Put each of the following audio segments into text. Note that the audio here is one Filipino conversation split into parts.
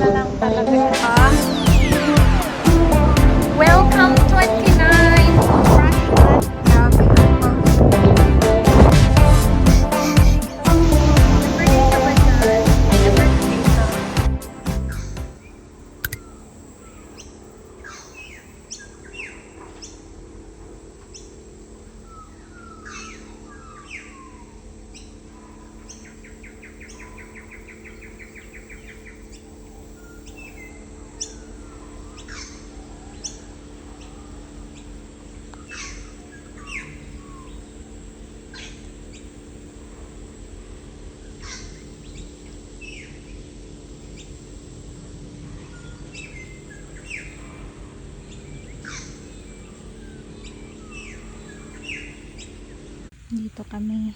na lang talaga siya. Welcome 29! Grabe. Birthday ka ba dyan? Birthday ka. Dito kami.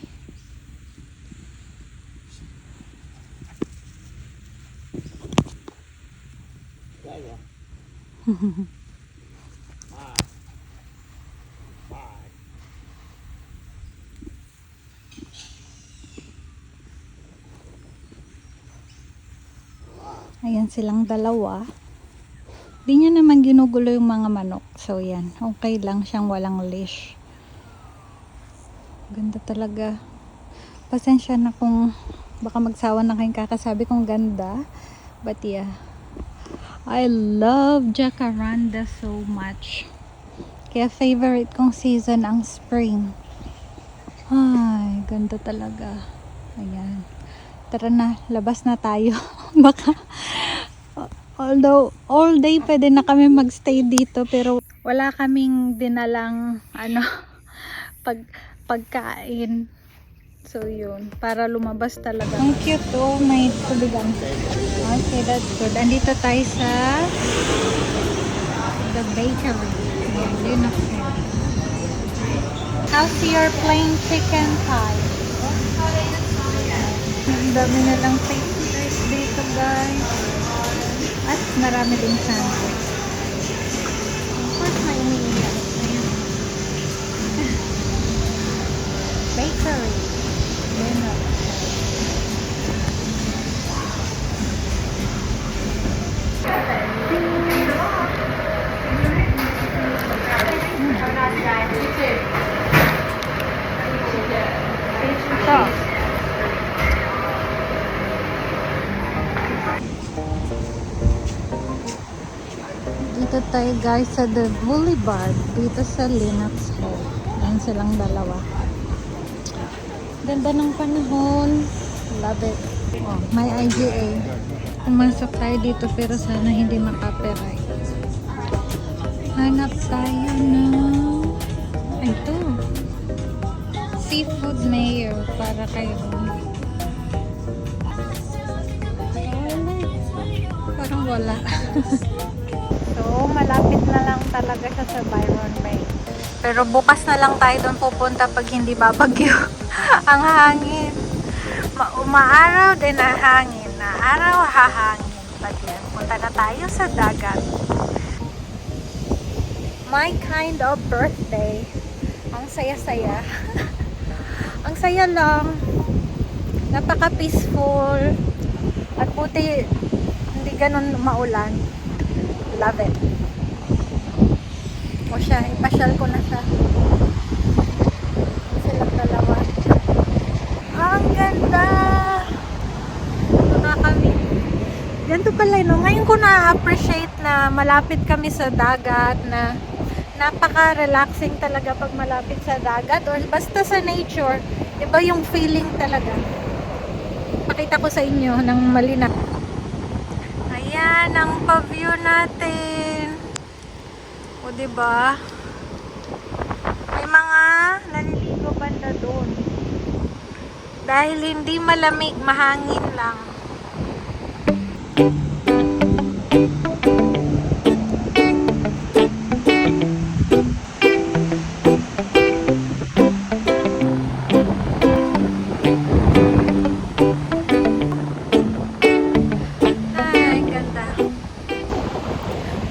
Ayan silang dalawa. Di niya naman ginugulo yung mga manok. So yan, okay lang siyang walang leash. Ganda talaga. Pasensya na kung baka magsawa na kayong kakasabi kong ganda. But yeah, I love jacaranda so much. Kaya favorite kong season ang spring. Ay, ganda talaga. Ayan. Tara na, labas na tayo. Baka, although all day pwede na kami magstay dito, pero wala kaming dinalang pagkain. So yun, para lumabas talaga. Ang cute to, may tubigan. Okay, that's good. Andito tayo sa the bakery. Ayan, yun na. How's your plain chicken pie? Ang dami na lang pastries dito, guys. At marami din sandwich. Of course, may umiiyak. Ayan. Bakery. Ayan na. Ito. Dito tayo guys sa the boulevard dito sa Lenox Hall. Ayan silang dalawa. Ganda ng panahon. Love it. Oh, may IGA. Pumasok tayo dito pero sana hindi makapiright. Hanap tayo ng ito. Seafood mayo para kayo. Parang wala. So, malapit na lang talaga siya sa Byron Bay. Pero bukas na lang tayo doon pupunta pag hindi babagyo. Ang hangin. Umaaraw din ang hangin. Na araw hahangin. Pag yan, punta na tayo sa dagat. My kind of birthday. Ang saya-saya. Ang saya lang. Napaka-peaceful. At buti hindi ganun maulan. Love it. O siya, ipasyal ko na siya. Silang dalawa. Ang ganda! Nakakami. Ganito pala, no? Ngayon ko na-appreciate na malapit kami sa dagat, na napaka-relaxing talaga pag malapit sa dagat or basta sa nature. Iba yung feeling talaga. Pakita ko sa inyo ng malinaw. Ayan ang pa-view natin. O diba? May mga naliligo banda doon. Dahil hindi malamig, mahangin lang.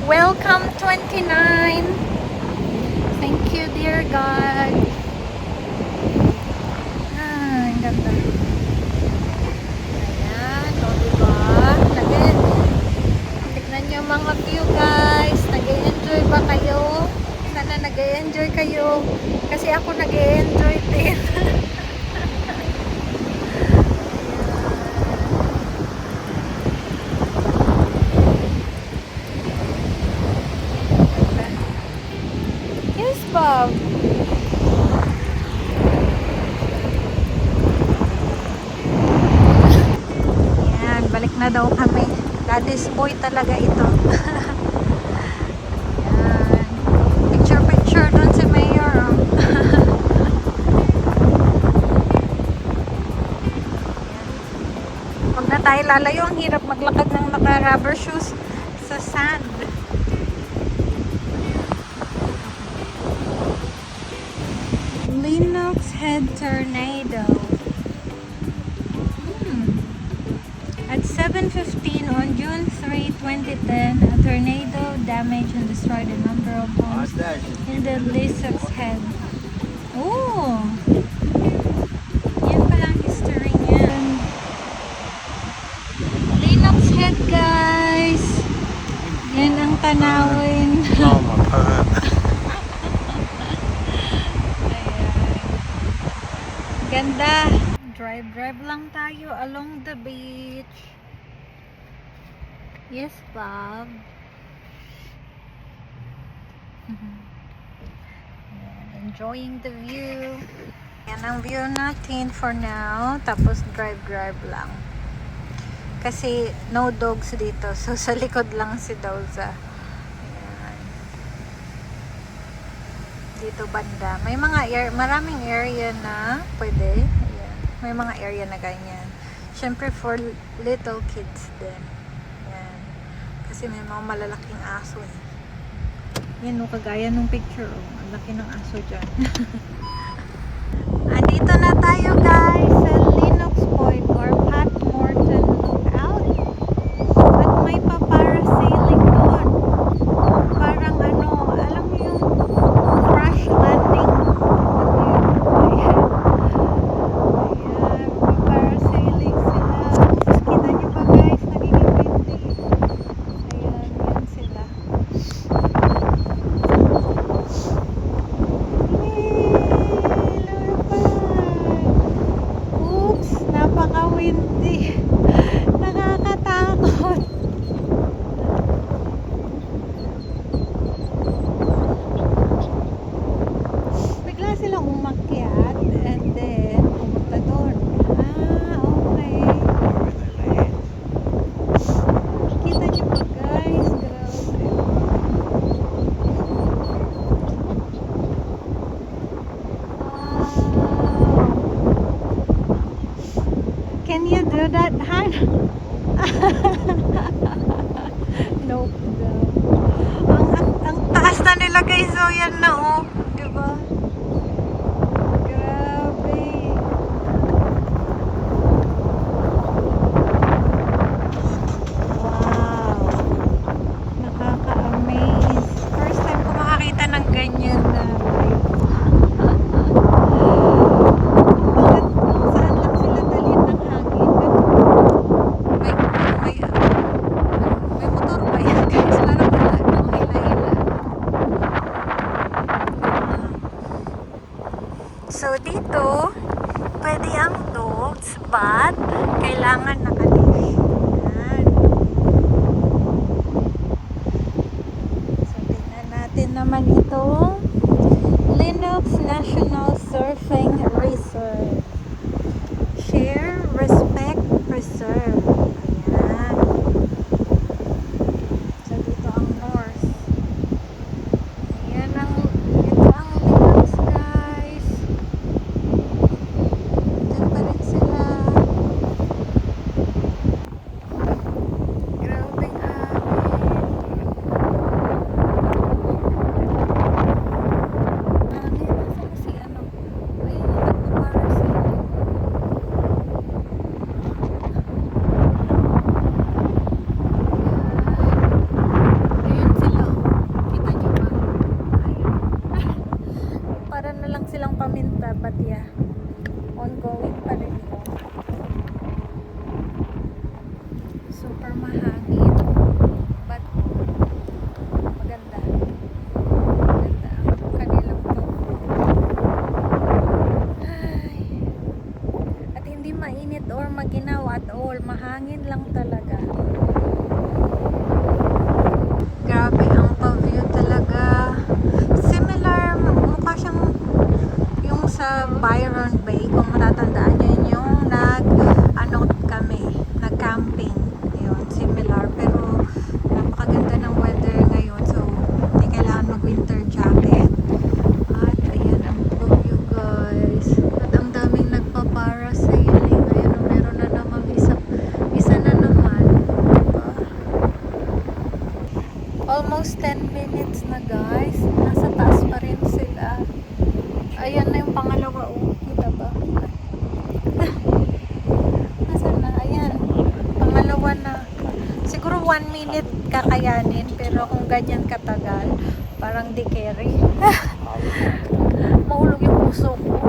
Welcome 29. Thank you dear God. Ang ganda. Ayan, o diba? mag-enjoy kayo. Kasi ako nag-enjoy din. Yes, Bob. Yan, balik na daw kami. Daddy's boy talaga ito. Yan. Picture dun si Mayor. Oh. Huwag na tayo lalayo. Ang hirap maglakad ng naka-rubber shoes sa sand. Linux Head Tornado. At 7:15 on June 3, 2010, a tornado damaged and destroyed a number of homes in the Linux Head. Oh! Yan pala ang history niya. Linux Head, guys! Yan ang tanawin. Oh, my God. Ganda. Drive lang tayo along the beach. Yes, Bob. Enjoying the view. Yan ang view natin for now. Tapos drive lang. Kasi no dogs dito. So sa likod lang si Doza. Ayan. Dito banda. May mga maraming area na pwede. Ayan. May mga area na ganyan. Syempre for little kids din. Ayan. Kasi may mga malalaking aso eh. Yan o, kagaya nung picture. Ang laki ng aso dyan. Andito na tayo guys sa Linux Point or Pat Morton Lookout. At may pa-parasailing doon. Parang ano, alam mo yung crash landing. Ayan. Ayan, pa-parasailing sila. Tapos kita nyo pa guys, nagiging windy. Ayan, yan sila. Oops, napaka-windy. Nakakatakot. Bigla silang umakyat and then pumunta doon. Ah, okay. Kita niyo pa guys, grabe. Can you do that, Han? Nope. No. Ang taas na nila guys, so yan na oh. Diba? Grabe. Wow. Nakaka-amaze. First time ko makakita ng ganyan na live. Kung saan lang sila dalhin ng hangin. May motor ba yan guys? Parang wala nang hila-hila. So dito, pwede ang dogs, but kailangan nakalish. Yan. So tingnan natin naman ito. Linux National Surfing Resort. Share, respect, preserve. Ayan. So dito ang north. Ayan ang, ito ang Linux guys. Diyan pa rin sila. Grabe si ano. Ayun, nagpa-parasailing. Ayun sila. Kita niyo ba? Ayun. Para na lang silang paminta, but yeah. Ongoing pa rin ito. Super mahangin. But maganda. Maganda ang kanilang Almost 10 minutes na guys. Nasa taas pa rin sila. Ayan na yung pangalawa. Oh, kita ba? Nasaan na? Ayan. Pangalawa na. Siguro 1 minute kakayanin. Pero kung ganyan katagal, parang di carry. Mahulog yung puso ko.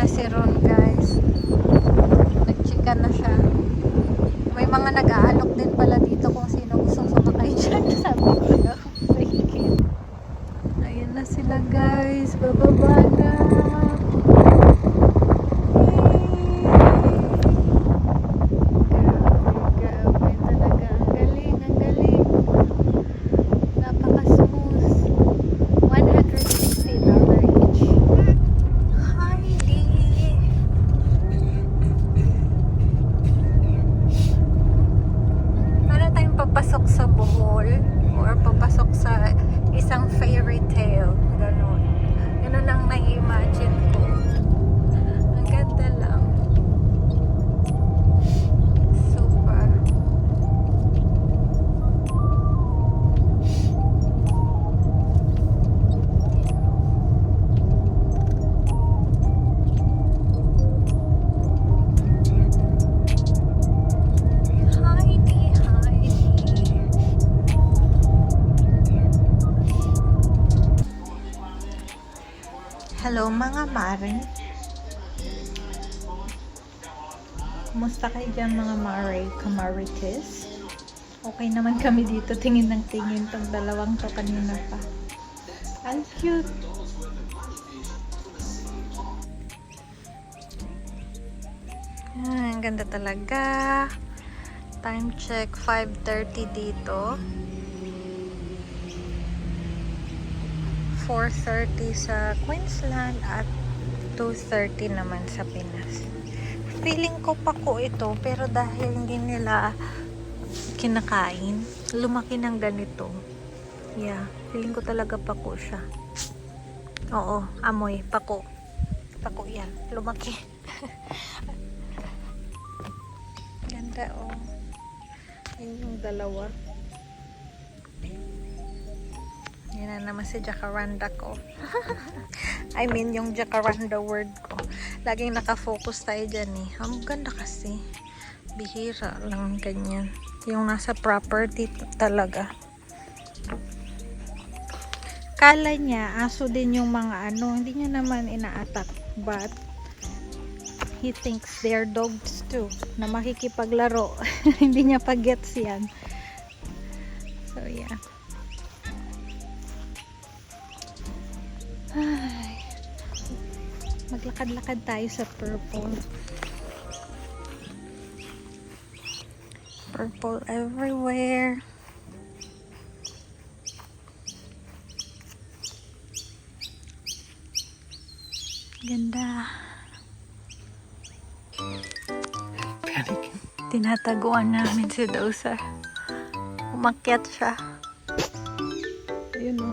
Si Ron guys, nagchika na siya. May mga nag-aalok din pala dito kung sino gustong sumakay dyan. Sabi ko na mahigit. Ayan na sila guys, bababa na. Grabe talaga, ang galing, ang galing. Napaka-smooth. $160 each. Papasok sa Bohol or papasok sa isang fairy tale, gano'n. Gano'n lang na-imagine ko. Ang ganda lang. Super. Hello mga mare. Kumusta kayo dyan mga mare, kamarites? Okay naman kami dito, tingin ng tingin tong dalawang to kanina pa. Ang cute. Ang ganda talaga. Time check 5:30 dito. 4:30 sa Queensland at 2:30 naman sa Pinas. Feeling ko pako ito, pero dahil hindi nila kinakain, lumaki ng ganito. Yeah, feeling ko talaga pako siya. Oo, amoy, pako. Pako yan, lumaki. Ganda oh. Yun yung dalawa. Yan na naman si jacaranda ko. I mean, yung jacaranda word ko. Laging nakafocus tayo dyan eh. Ang ganda kasi. Bihira lang ganyan. Yung nasa property talaga. Kala niya, aso din yung mga ano. Hindi niya naman ina-attack. But, he thinks they're dogs too. Na makikipaglaro. Hindi niya pa-gets yan. So, yeah. Ay, maglakad-lakad tayo sa purple. Purple everywhere. Ganda. Panic. Tinataguan namin si Dosa. Umakyat siya. Ayun o.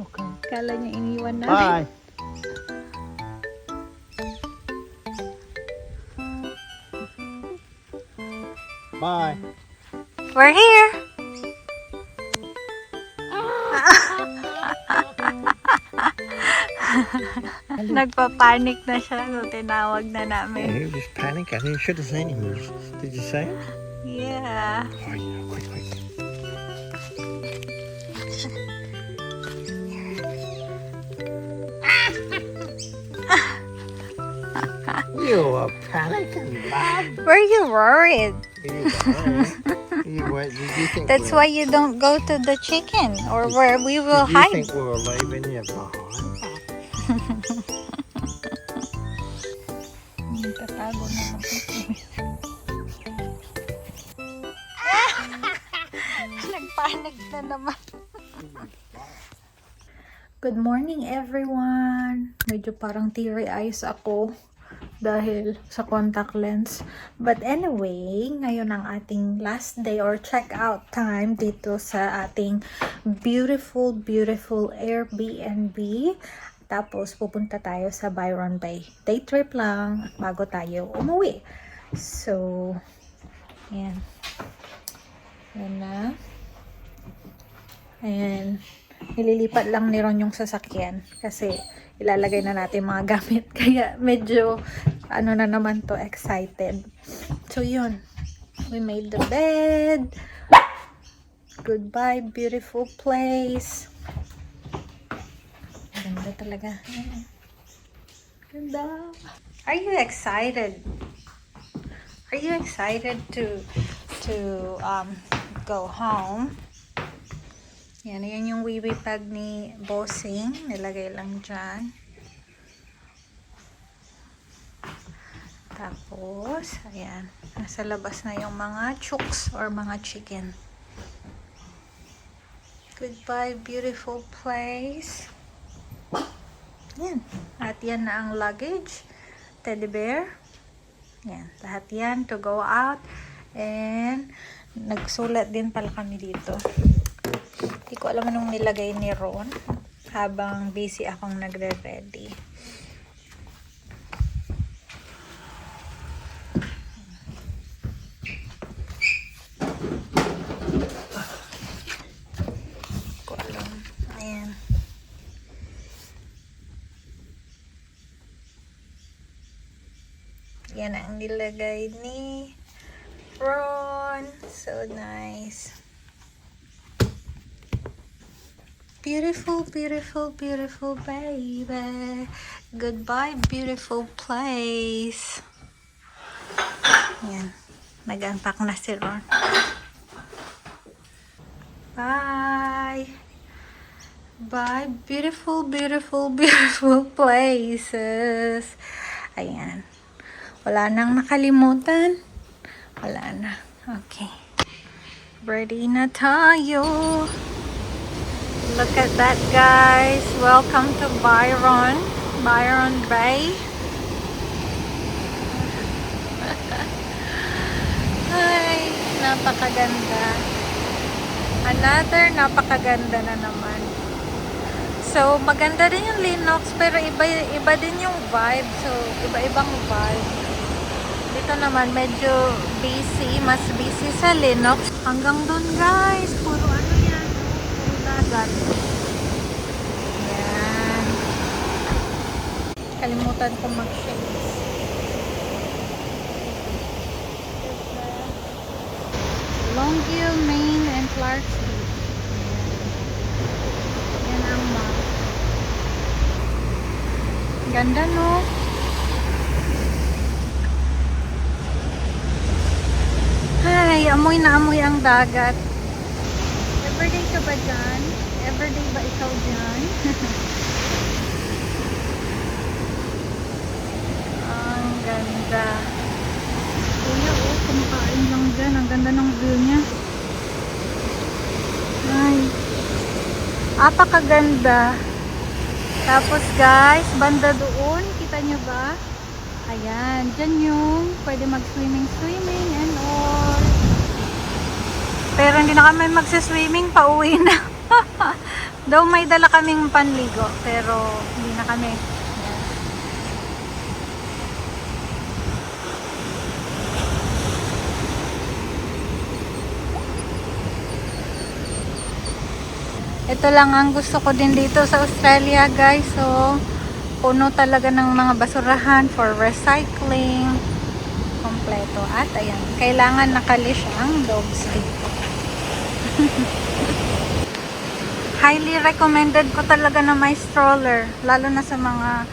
Okay. Kala niya iniwan namin. Bye. Bye. We're here! Nagpapanik na siya, so tinawag na Yeah, namin. he was just panic. I think you should have seen him. Did you see him? Yeah. Oh yeah, quick. You were panicking, Bob. Were you worried? Did you think That's why you don't go to the chicken or where we will Did you hide. think we were leaving you behind? Tatago na ako. Nagpanik na naman. Good morning everyone. Medyo parang teary eyes ako dahil sa contact lens. But anyway, ngayon ang ating last day or check-out time dito sa ating beautiful Airbnb. Tapos, pupunta tayo sa Byron Bay. Day trip lang bago tayo umuwi. So, yan. Yan na. Ayan. Nililipat lang ni Ron yung sasakyan kasi ilalagay na natin mga gamit. Kaya medyo, ano na naman to, excited. So, yun. We made the bed. Goodbye, beautiful place. Ganda talaga. Ganda. Are you excited? Are you excited to go home? Yan yung wiwi pag ni Bossing. Nilagay lang dyan. Tapos, ayan. Nasa labas na yung mga chooks or mga chicken. Goodbye, beautiful place. Yan. At yan na ang luggage. Teddy bear. Yan. Lahat yan to go out. And, nagsulat din pala kami dito. Hindi ko alam anong nilagay ni Ron. Habang busy akong nagre-ready. Yan ang nilagay ni Ron. So nice. Beautiful, beautiful, beautiful baby. Goodbye, beautiful place. Yan. Nag-unpack na si Ron. Bye. Bye, beautiful, beautiful, beautiful places. Ayan. Wala nang nakalimutan. Wala na. Okay. Ready na tayo. Look at that, guys. Welcome to Byron. Byron Bay. Ay, napakaganda. Another napakaganda na naman. So, maganda din yung Lenox, pero iba din yung vibe. So, iba-ibang vibe. Dito naman, medyo busy. Mas busy sa Lenox. Hanggang dun, guys. Puro ano yan. Puro dagat. Yan. Kalimutan ko mag-shades. Longview, Maine, and Clarksville. Yan ang map. Ganda, no? Ay, amoy na amoy ang dagat. Everyday ka ba dyan? Everyday ba ikaw dyan? Ang ganda. Kuya, oh, kumakain lang dyan. Ang ganda ng view niya. Ay. Apakaganda. Tapos guys, banda doon. Kita nyo ba? Ayan. Dyan yung pwede mag-swimming and all. Pero hindi na kami magsiswimming. Pauwi na. Though may dala kaming panligo. Pero hindi na kami. Ito lang ang gusto ko din dito sa Australia, guys. So, puno talaga ng mga basurahan for recycling. Kompleto. At ayan, kailangan nakalish ang dogs dito. Highly recommended ko talaga na may stroller. Lalo na sa mga,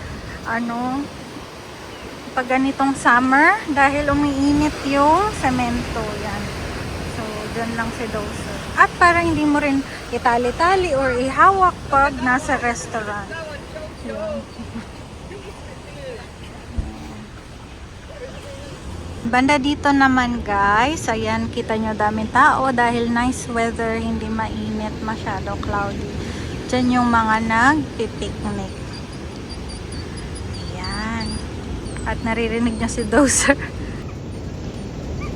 pag ganitong summer. Dahil umiinit yung semento. Yan. So, dyan lang si Dozer. At para hindi mo rin itali-tali or ihawak pag nasa restaurant. Yan. Banda dito naman, guys, ayan, kita nyo daming tao dahil nice weather, hindi mainit, masyado cloudy. Diyan yung mga nagpipiknik. Ayan. At naririnig nyo si Dozer.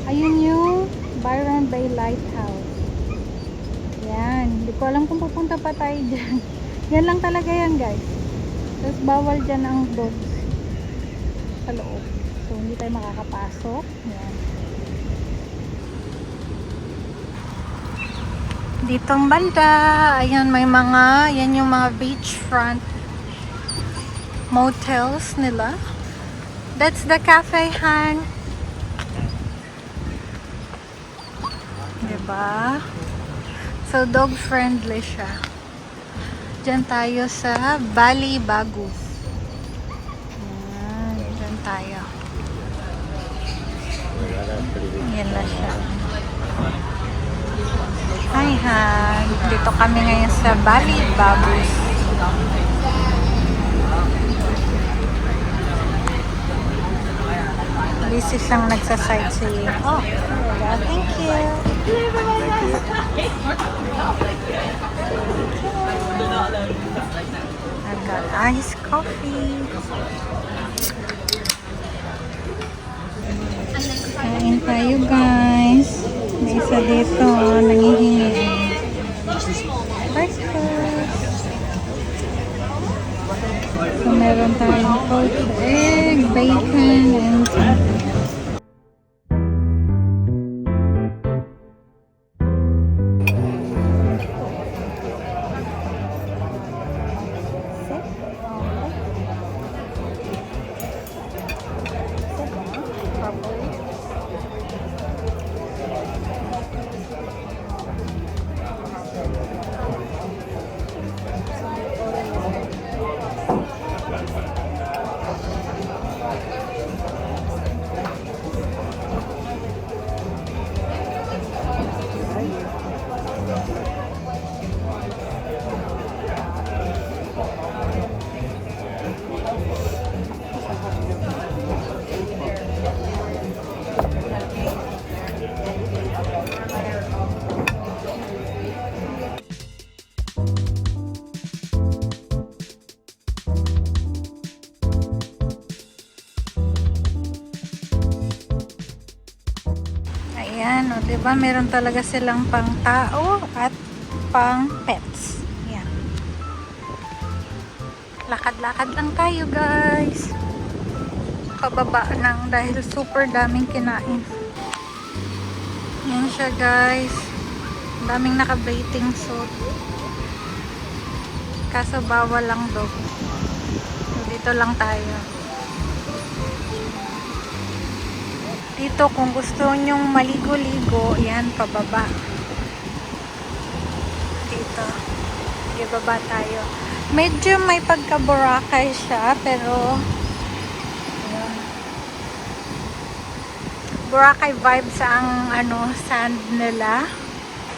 Ayun yung Byron Bay Lighthouse. Ayan. Hindi ko alam kung pupunta pa tayo dyan. Yan lang talaga yan, guys. Tapos bawal dyan ang dogs sa loob. So, hindi tayo makakapasok. Yan. Ditong banda, ayan may mga, yan yung mga beachfront motels nila. That's the cafe, Han. Diba? So, dog friendly siya. Diyan tayo sa Bali Bagu. Ayan, diyan tayo. Yan na siya. Hi, Han. Dito kami ngayon sa Bali Bagu. Busy siyang nagsa-sightseeing. Oh, thank you. I got iced coffee. Kain tayo, guys. May isa dito, nangihingi. Breakfast. So, meron tayong poached egg, bacon, and something. Ayan, o, diba? Meron talaga silang pang tao at pang pets. Ayan. Lakad-lakad lang tayo, guys. Pababa ng dahil super daming kinain. Ayan siya, guys. Daming naka-bathing suit. Kaso bawal lang dog. So, dito lang tayo. Dito, kung gusto nyong maligo-ligo, yan, pababa. Dito. Okay, baba tayo. Medyo may pagka-Boracay siya, pero ayan. Boracay vibes ang sand nila.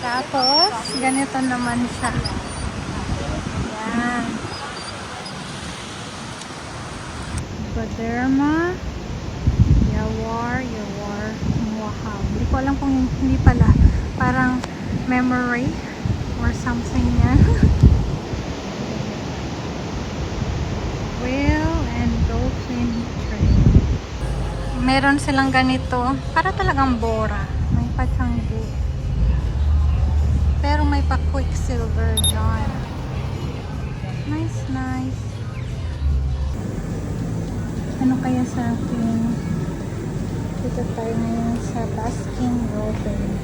Tapos, ganito naman siya. Yan. Baderma. Yawar. Wahab. Hindi ko alam kung hindi pala. Parang memory or something yan. Whale and dolphin trail. Meron silang ganito. Para talagang Bora. May patsanggi. Pero may pa Quicksilver dyan. Nice. Ano kaya sa akin? Dito tayo ngayon sa Baskin Robbins.